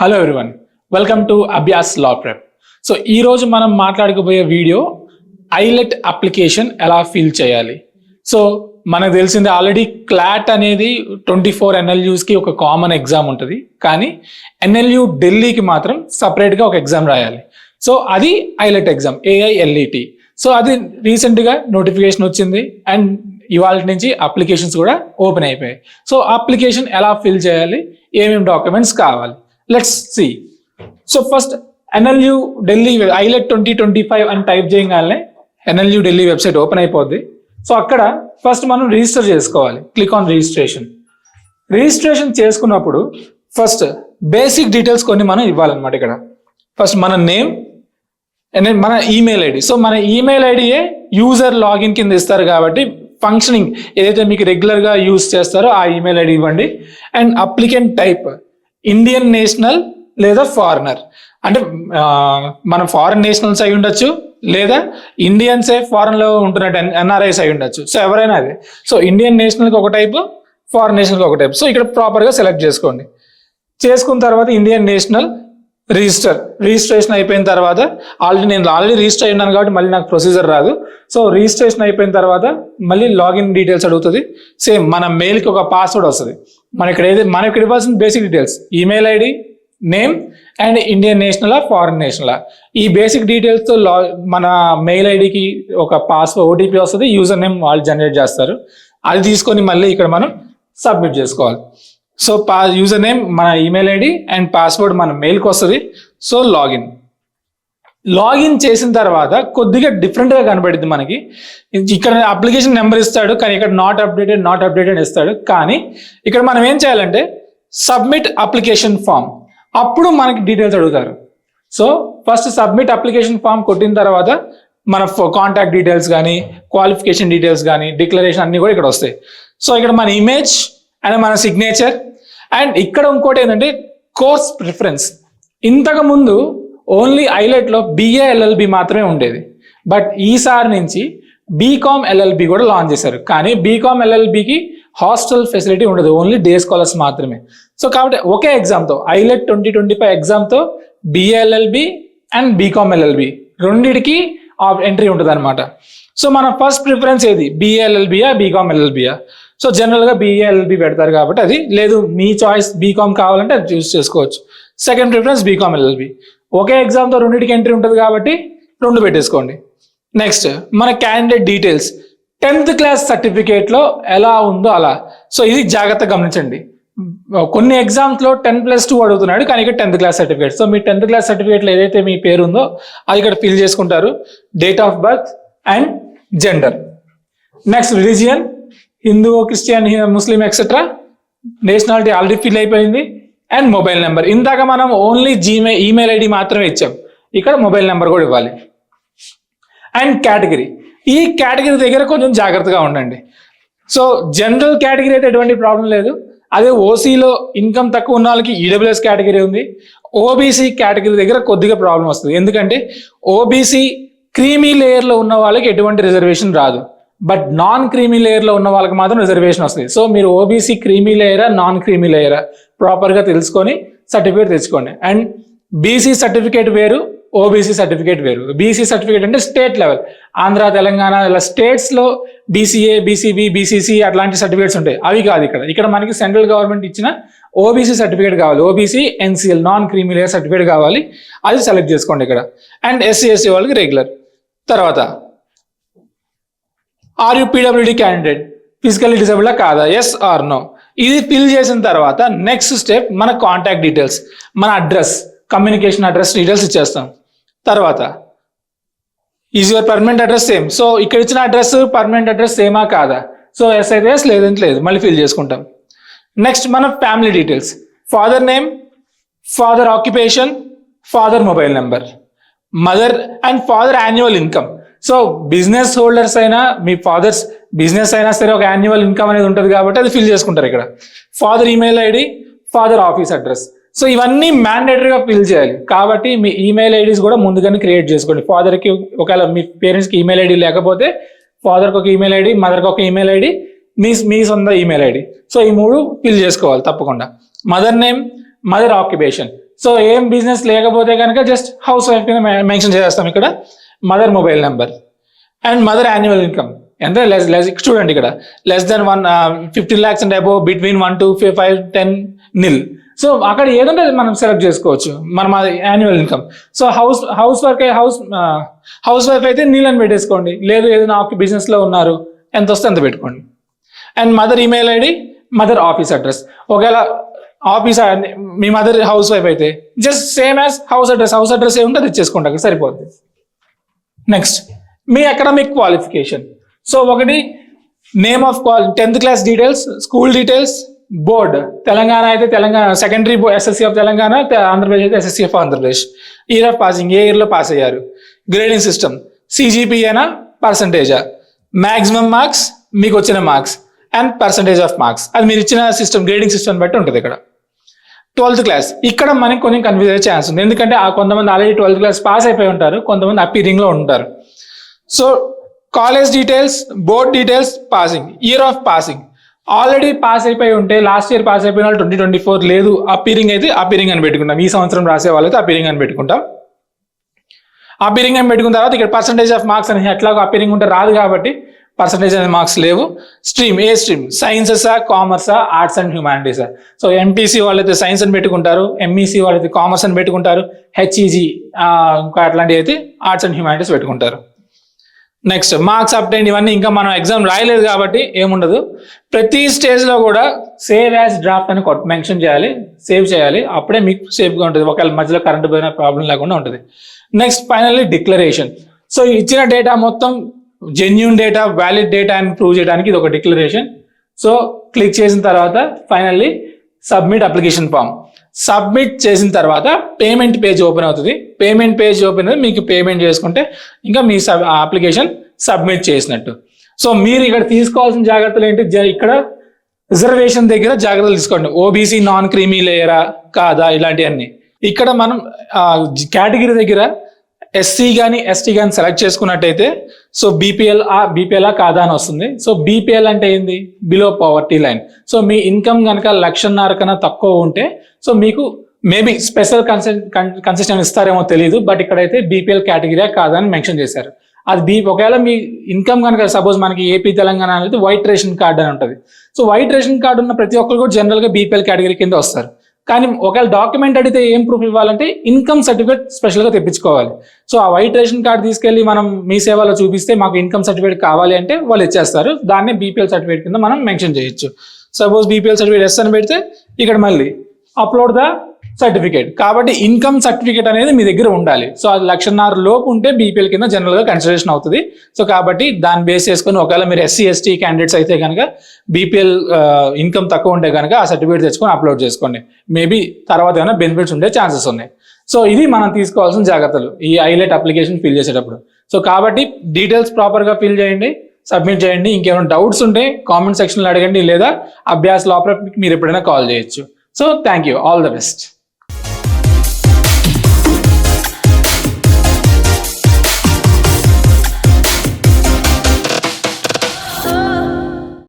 Hello everyone, welcome to Abhyas law prep. So ఈరోజు మనం మాట్లాడుకోబోయే video islet application ఎలా fill చేయాలి. సో మనకు తెలిసిందే ఆల్రెడీ క్లాట్ అనేది 24 NLUస్కి ఒక కామన్ ఎగ్జామ్ ఉంటుంది, కానీ NLU ఢిల్లీకి మాత్రం సపరేట్గా ఒక ఎగ్జామ్ రాయాలి. సో అది ఐలెట్ ఎగ్జామ్, AILET. సో అది రీసెంట్గా నోటిఫికేషన్ వచ్చింది అండ్ ఇవాళ నుంచి అప్లికేషన్స్ కూడా ఓపెన్ అయిపోయాయి. సో అప్లికేషన్ ఎలా ఫిల్ చేయాలి, ఏమేమి డాక్యుమెంట్స్ కావాలి, let's see. So first NLU Delhi AILET 2025 అని టైప్ చేయగానే NLU ఢిల్లీ వెబ్సైట్ ఓపెన్ అయిపోద్ది. సో అక్కడ ఫస్ట్ మనం రిజిస్టర్ చేసుకోవాలి. Click on registration. రిజిస్ట్రేషన్ చేసుకున్నప్పుడు ఫస్ట్ బేసిక్ డీటెయిల్స్ కొన్ని మనం ఇవ్వాలన్నమాట. ఇక్కడ ఫస్ట్ మన నేమ్ అండ్ మన ఈమెయిల్ ఐడి. సో మన ఈమెయిల్ ఐడియే యూజర్ లాగిన్ కింద ఇస్తారు కాబట్టి ఫంక్షనింగ్ ఏదైతే మీకు రెగ్యులర్గా యూజ్ చేస్తారో ఆ ఈమెయిల్ ఐడి ఇవ్వండి. And applicant type Indian national లేదా ఫారినర్, అంటే మనం ఫారిన్ నేషనల్స్ అయి ఉండొచ్చు లేదా ఇండియన్సే ఫారెన్లో ఉంటున్నట్టు NRIs అయి ఉండొచ్చు. సో ఎవరైనా అదే. సో ఇండియన్ నేషనల్కి ఒక టైపు, ఫారిన్ నేషనల్కి ఒక టైపు. సో ఇక్కడ ప్రాపర్గా సెలెక్ట్ చేసుకోండి. చేసుకున్న తర్వాత ఇండియన్ నేషనల్ రిజిస్ట్రేషన్ అయిపోయిన తర్వాత నేను ఆల్రెడీ రిజిస్టర్ అయి ఉన్నాను కాబట్టి మళ్ళీ నాకు ప్రొసీజర్ రాదు. సో రిజిస్ట్రేషన్ అయిపోయిన తర్వాత మళ్ళీ లాగిన్ డీటెయిల్స్ అడుగుతుంది. సేమ్ మన మెయిల్కి ఒక పాస్వర్డ్ వస్తుంది. మనకి ఇవ్వాల్సిన basic details email ID, name and Indian నేషనలా ఫారిన్ నేషనలా, ఈ బేసిక్ డీటెయిల్స్తో మన మెయిల్ ఐడికి ఒక పాస్వర్డ్ OTP వస్తుంది. యూజర్ నేమ్ వాళ్ళు జనరేట్ చేస్తారు. అది తీసుకొని మళ్ళీ ఇక్కడ మనం సబ్మిట్ చేసుకోవాలి. సో యూజర్ నేమ్ మన ఈమెయిల్ ఐడి అండ్ పాస్వర్డ్ మన మెయిల్కి వస్తుంది. సో లాగిన్ చేసిన తర్వాత కొద్దిగా డిఫరెంట్గా కనబడుద్ది మనకి. ఇక్కడ అప్లికేషన్ నెంబర్ ఇస్తాడు, కానీ ఇక్కడ నాట్ అప్డేటెడ్ ఇస్తాడు. కానీ ఇక్కడ మనం ఏం చేయాలంటే సబ్మిట్ అప్లికేషన్ ఫామ్, అప్పుడు మనకి డీటెయిల్స్ అడుగుతారు. So first submit application form కొట్టిన తర్వాత మన కాంటాక్ట్ డీటెయిల్స్ కానీ క్వాలిఫికేషన్ డీటెయిల్స్ కానీ డిక్లరేషన్ అన్నీ కూడా ఇక్కడ వస్తాయి. సో ఇక్కడ మన ఇమేజ్ అండ్ మన సిగ్నేచర్ అండ్ ఇక్కడ ఇంకోటి ఏంటంటే కోర్స్ ప్రిఫరెన్స్. ఇంతకు ముందు ఓన్లీ ఐలెట్లో BA LLB మాత్రమే ఉండేది, బట్ ఈసారి నుంచి BCom LLB కూడా లాంచ్ చేశారు. కానీ BCom LLBకి హాస్టల్ ఫెసిలిటీ ఉండదు, ఓన్లీ డే స్కాలర్స్ మాత్రమే. సో కాబట్టి ఒకే ఎగ్జామ్తో ఐలెట్ 2025 ఎగ్జామ్తో BA LLB and BCom LLB రెండిటికి ఎంట్రీ ఉంటుంది అనమాట. సో మన ఫస్ట్ ప్రిఫరెన్స్ ఏది, BA LLBయా BCom LLBయా? సో జనరల్గా BA LLB పెడతారు కాబట్టి అది, లేదు మీ చాయిస్ BCom కావాలంటే అది చూస్ చేసుకోవచ్చు. Second preference BCom LLB. ఒకే ఎగ్జామ్తో రెండింటికి ఎంట్రీ ఉంటుంది కాబట్టి రెండు పెట్టేసుకోండి. నెక్స్ట్ మన క్యాండిడేట్ డీటెయిల్స్ 10th క్లాస్ సర్టిఫికేట్లో ఎలా ఉందో అలా. సో ఇది జాగ్రత్తగా గమనించండి. కొన్ని ఎగ్జామ్స్లో 10+2 అడుగుతున్నాడు, కానీ ఇక్కడ 10th క్లాస్ సర్టిఫికేట్. సో మీ 10th క్లాస్ సర్టిఫికేట్లో ఏదైతే మీ పేరు ఉందో అది ఇక్కడ ఫిల్ చేసుకుంటారు. Date of birth and gender. Next religion, Hindu, Christian, Muslim etcetera. Nationality already fill అయిపోయింది. అండ్ మొబైల్ నెంబర్, ఇందాక మనం ఓన్లీ ఈమెయిల్ ఐడి మాత్రమే ఇచ్చాం, ఇక్కడ మొబైల్ నెంబర్ కూడా ఇవ్వాలి. అండ్ కేటగిరీ, ఈ కేటగిరీ దగ్గర కొంచెం జాగ్రత్తగా ఉండండి. సో జనరల్ కేటగిరీ అయితే ఎటువంటి ప్రాబ్లం లేదు. అదే ఓసీలో ఇన్కమ్ తక్కువ ఉన్న వాళ్ళకి EWS కేటగిరీ ఉంది. OBC కేటగిరీ దగ్గర కొద్దిగా ప్రాబ్లం వస్తుంది, ఎందుకంటే OBC క్రీమీ లేయర్లో ఉన్న వాళ్ళకి ఎటువంటి రిజర్వేషన్ రాదు, బట్ నాన్ క్రీమీ లేయర్లో ఉన్న వాళ్ళకి మాత్రం రిజర్వేషన్ వస్తుంది. సో మీరు OBC క్రీమీ లేయరా నాన్ క్రీమీ లేయరా ప్రాపర్గా తెలుసుకొని సర్టిఫికేట్ తెచ్చుకోండి. అండ్ BC సర్టిఫికేట్ వేరు, OBC సర్టిఫికేట్ వేరు. BC సర్టిఫికేట్ అంటే స్టేట్ లెవెల్, ఆంధ్ర, తెలంగాణ ఇలా స్టేట్స్లో BCA, BCB, BCC అట్లాంటి సర్టిఫికేట్స్ ఉంటాయి, అవి కాదు. ఇక్కడ మనకి సెంట్రల్ గవర్నమెంట్ ఇచ్చిన OBC సర్టిఫికేట్ కావాలి. OBC NCL non creamy layer certificate కావాలి, అది సెలెక్ట్ చేసుకోండి ఇక్కడ. అండ్ SC, SC వాళ్ళకి రెగ్యులర్. తర్వాత are you PWD candidate, physically డిసేబుల్డా కాదా, ఎస్ ఆర్ నో. ఇది ఫిల్ చేసిన తర్వాత నెక్స్ట్ స్టెప్ మన కాంటాక్ట్ డీటెయిల్స్, మన అడ్రస్, కమ్యూనికేషన్ అడ్రస్ డీటెయిల్స్ ఇచ్చేస్తాం. తర్వాత is your permanent address same. So ఇక్కడ ఇచ్చిన అడ్రస్ పర్మనెంట్ అడ్రస్ సేమా కాదా? సో ఎస్ అయితే ఎస్, లేదంటే లేదు, మళ్ళీ ఫిల్ చేసుకుంటాం. నెక్స్ట్ మన family details, father name, father occupation, father mobile number, mother and father annual income. So business holders అయినా మీ ఫాదర్స్ బిజినెస్ అయినా సరే ఒక యాన్యువల్ ఇన్కమ్ అనేది ఉంటుంది కాబట్టి అది ఫిల్ చేసుకుంటారు ఇక్కడ. Father email ID, father office address. So ఇవన్నీ మ్యాండేటరీగా ఫిల్ చేయాలి కాబట్టి మీ ఈమెయిల్ ఐడీస్ కూడా ముందుగానే క్రియేట్ చేసుకోండి. ఫాదర్కి ఒకవేళ మీ పేరెంట్స్కి ఈమెయిల్ ఐడి లేకపోతే ఫాదర్కి ఒక ఈమెయిల్ ఐడి, మదర్కి ఒక ఈమెయిల్ ఐడి, మీ సొంత ఈమెయిల్ ఐడి. సో ఈ మూడు ఫిల్ చేసుకోవాలి తప్పకుండా. Mother name, mother occupation, so ఏం బిజినెస్ లేకపోతే కనుక జస్ట్ హౌస్ వైఫ్ కింద మెన్షన్ చేస్తాం ఇక్కడ. Mother mobile number and mother annual income ఎంత చూడండి ఇక్కడ less than 15 lakhs and above, between 1 to 5, 10 nil. So అక్కడ ఏదంటే మనం సెలెక్ట్ చేసుకోవచ్చు మనం annual income. So house wife అయితే నీల్ అని పెట్టేసుకోండి, లేదు ఏదైనా బిజినెస్ లో ఉన్నారు ఎంత వస్తే అంత పెట్టుకోండి. And mother email ID, mother office address. ఒకవేళ ఆఫీస్ మీ మదర్ హౌస్ వైఫ్ అయితే just same as house address ఏముంటే అది ఇచ్చేసుకోండి, అక్కడ సరిపోద్ది. నెక్స్ట్ మీ అకాడమిక్ క్వాలిఫికేషన్. సో ఒకటి name of 10th class details, school details, board. Telangana అయితే Telangana secondary SSC of Telangana, Andhra Pradesh అయితే SSC of Andhra Pradesh. Year of passing, ఏ ఇయర్లో పాస్ అయ్యారు. గ్రేడింగ్ సిస్టమ్ సిజిపిఏనా పర్సంటేజా, మ్యాక్సిమం మార్క్స్, మీకు వచ్చిన marks and percentage of marks, అది మీరు ఇచ్చిన సిస్టమ్ గ్రేడింగ్ సిస్టమ్ బట్టి ఉంటుంది. ఇక్కడ 12th class, ఇక్కడ మనకి కొంచెం కన్ఫ్యూజ్ అయ్యే ఛాన్స్ ఉంది, ఎందుకంటే కొంతమంది ఆల్రెడీ 12th class పాస్ అయిపోయి ఉంటారు, కొంతమంది అపీరింగ్ లో ఉంటారు. So college details, board details, passing, year of passing. Already pass అయిపోయి ఉంటే లాస్ట్ ఇయర్ పాస్ అయిపోయిన వాళ్ళు 2024, లేదు అపీరింగ్ అయితే అపీరింగ్ అని పెట్టుకుంటాం. ఈ సంవత్సరం రాసే వాళ్ళైతే అపీరింగ్ అని పెట్టుకుంటాం. అపీరింగ్ అని పెట్టుకున్న తర్వాత ఇక్కడ పర్సంటేజ్ ఆఫ్ మార్క్స్ అని ఎట్లాగో అపీరింగ్ ఉంటే రాదు కాబట్టి పర్సంటేజ్ అనే మార్క్స్ లేవు. స్ట్రీమ్, ఏ స్ట్రీమ్, సైన్సెసా, కామర్సా, ఆర్ట్స్ అండ్ హ్యూమానిటీసా. సో ఎంపీసీ వాళ్ళైతే సైన్స్ అని పెట్టుకుంటారు, ఎంఈసీ వాళ్ళైతే కామర్స్ అని పెట్టుకుంటారు, హెచ్ఈజీ ఇంకా అట్లాంటివి అయితే ఆర్ట్స్ అండ్ హ్యూమానిటీస్ పెట్టుకుంటారు. నెక్స్ట్ మార్క్స్ అప్డేట్, ఇవన్నీ ఇంకా మనం ఎగ్జామ్ రాయలేదు కాబట్టి ఏముండదు. ప్రతి స్టేజ్లో కూడా సేవ్ యాజ్ డ్రాఫ్ట్ అని మెన్షన్ చేయాలి, సేవ్ చేయాలి, అప్పుడే మీకు సేఫ్గా ఉంటుంది, ఒకవేళ మధ్యలో కరెంట్ పోయిన ప్రాబ్లం లేకుండా ఉంటుంది. Next finally declaration. సో ఇచ్చిన డేటా మొత్తం జెన్యూన్ డేటా, వ్యాలిడ్ డేటా అని ప్రూవ్ చేయడానికి ఇది ఒక డిక్లరేషన్. సో క్లిక్ చేసిన తర్వాత finally submit application form. Submit చేసిన తర్వాత పేమెంట్ పేజ్ ఓపెన్ అవుతుంది. పేమెంట్ పేజ్ ఓపెన్ అయితే మీకు పేమెంట్ చేసుకుంటే ఇంకా మీ అప్లికేషన్ సబ్మిట్ చేసినట్టు. సో మీరు ఇక్కడ తీసుకోవాల్సిన జాగ్రత్తలు ఏంటి, ఇక్కడ రిజర్వేషన్ దగ్గర జాగ్రత్తలు తీసుకోండి. ఓబీసీ నాన్ క్రీమీ లేయరా కాదా ఇలాంటివన్నీ. ఇక్కడ మనం కేటగిరీ దగ్గర ఎస్సీ కానీ ఎస్టీ కానీ సెలెక్ట్ చేసుకున్నట్టయితే సో బీపీఎల్ కాదా అని వస్తుంది. సో బీపీఎల్ అంటే ఏంది, బిలో పవర్టీ లైన్. సో మీ ఇన్కమ్ కనుక 1,50,000 కన్నా తక్కువ ఉంటే సో మీకు మేబీ స్పెషల్ కన్సెషన్ ఇస్తారేమో తెలియదు, బట్ ఇక్కడైతే బీపీఎల్ కేటగిరీ కాదా అని మెన్షన్ చేశారు. అది ఒకవేళ మీ ఇన్కమ్ కనుక సపోజ్ మనకి ఏపీ తెలంగాణ అనేది వైట్ రేషన్ కార్డ్ అని ఉంటుంది. సో వైట్ రేషన్ కార్డు ఉన్న ప్రతి ఒక్కరు కూడా జనరల్గా బీపీఎల్ కేటగిరీ కింద వస్తారు. కానీ ఒకవేళ డాక్యుమెంట్ అడిగితే ఏం ప్రూఫ్ ఇవ్వాలంటే ఇన్కమ్ సర్టిఫికేట్ స్పెషల్గా తెప్పించుకోవాలి. సో ఆ వైట్ రేషన్ కార్డు తీసుకెళ్లి మనం మీ సేవలో చూపిస్తే మాకు ఇన్కమ్ సర్టిఫికేట్ కావాలి అంటే వాళ్ళు ఇచ్చేస్తారు. దాన్ని బీపీఎల్ సర్టిఫికేట్ కింద మనం మెన్షన్ చేయొచ్చు. సపోజ్ బీపీఎల్ సర్టిఫికేట్ ఎస్ అని పెడితే ఇక్కడ మళ్ళీ అప్లోడ్ ద సర్టిఫికేట్. కాబట్టి ఇన్కమ్ సర్టిఫికేట్ అనేది మీ దగ్గర ఉండాలి. సో అది 1,50,000 లోపు ఉంటే బీపీఎల్ కింద జనరల్గా కన్సిడరేషన్ అవుతుంది. సో కాబట్టి దాన్ని బేస్ చేసుకుని ఒకవేళ మీరు ఎస్సీ ఎస్టీ క్యాండిడేట్స్ అయితే కనుక బీపీఎల్ ఇన్కమ్ తక్కువ ఉంటే కనుక ఆ సర్టిఫికేట్ తెచ్చుకొని అప్లోడ్ చేసుకోండి. మేబీ తర్వాత ఏమైనా బెనిఫిట్స్ ఉండే ఛాన్సెస్ ఉన్నాయి. సో ఇది మనం తీసుకోవాల్సిన జాగ్రత్తలు ఈ ఐలెట్ అప్లికేషన్ ఫిల్ చేసేటప్పుడు. సో కాబట్టి డీటెయిల్స్ ప్రాపర్గా ఫిల్ చేయండి, సబ్మిట్ చేయండి. ఇంకేమైనా డౌట్స్ ఉంటే కామెంట్ సెక్షన్లో అడగండి, లేదా అభ్యాస్ లోపల మీరు ఎప్పుడైనా కాల్ చేయొచ్చు. So thank you, all the best.